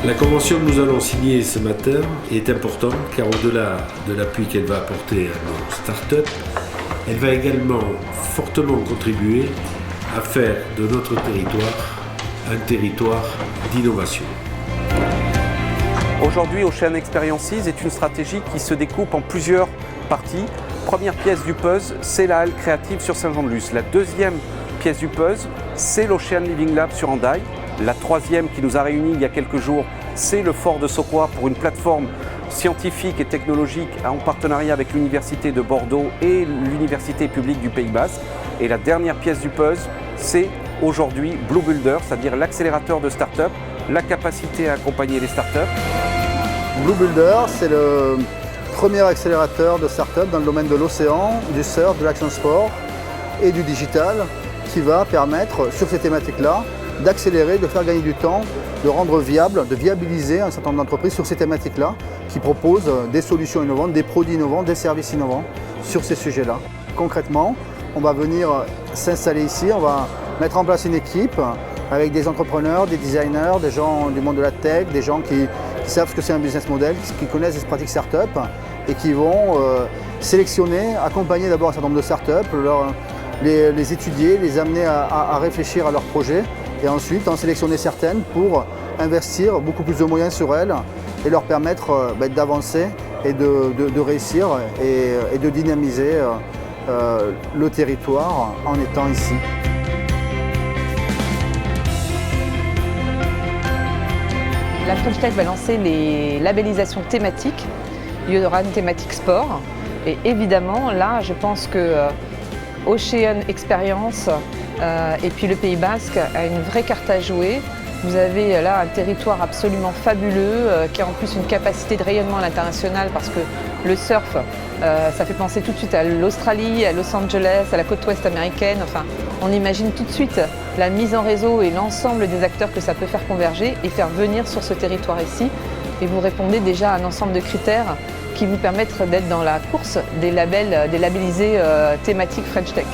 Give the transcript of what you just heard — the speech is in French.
La convention que nous allons signer ce matin est importante car au-delà de l'appui qu'elle va apporter à nos startups, elle va également fortement contribuer à faire de notre territoire un territoire d'innovation. Aujourd'hui, Ocean Experiences est une stratégie qui se découpe en plusieurs parties. Première pièce du puzzle, c'est la halle créative sur Saint-Jean-de-Luz. La deuxième pièce du puzzle, c'est l'Ocean Living Lab sur Hendaye. La troisième qui nous a réunis il y a quelques jours, c'est le Fort de Sokoa pour une plateforme scientifique et technologique en partenariat avec l'Université de Bordeaux et l'Université publique du Pays Basque. Et la dernière pièce du puzzle, c'est aujourd'hui Blue Builder, c'est-à-dire l'accélérateur de start-up, la capacité à accompagner les start-up. Blue Builder, c'est le premier accélérateur de start-up dans le domaine de l'océan, du surf, de l'action sport et du digital qui va permettre, sur ces thématiques-là, d'accélérer, de faire gagner du temps, de rendre viable, de viabiliser un certain nombre d'entreprises sur ces thématiques-là qui proposent des solutions innovantes, des produits innovants, des services innovants sur ces sujets-là. Concrètement, on va venir s'installer ici, on va mettre en place une équipe avec des entrepreneurs, des designers, des gens du monde de la tech, des gens qui savent ce que c'est un business model, qui connaissent les pratiques start-up et qui vont sélectionner, accompagner d'abord un certain nombre de start-up, les étudier, les amener à réfléchir à leurs projets et ensuite en sélectionner certaines pour investir beaucoup plus de moyens sur elles et leur permettre d'avancer et de réussir et de dynamiser le territoire en étant ici. La French Tech va lancer les labellisations thématiques. Il y aura une thématique sport. Et évidemment, là, je pense que Ocean Experience et puis le Pays Basque a une vraie carte à jouer. Vous avez là un territoire absolument fabuleux qui a en plus une capacité de rayonnement à l'international parce que le surf, ça fait penser tout de suite à l'Australie, à Los Angeles, à la côte ouest américaine. Enfin, on imagine tout de suite la mise en réseau et l'ensemble des acteurs que ça peut faire converger et faire venir sur ce territoire ici. Et vous répondez déjà à un ensemble de critères qui vous permettent d'être dans la course des labels, des labellisés thématiques French Tech.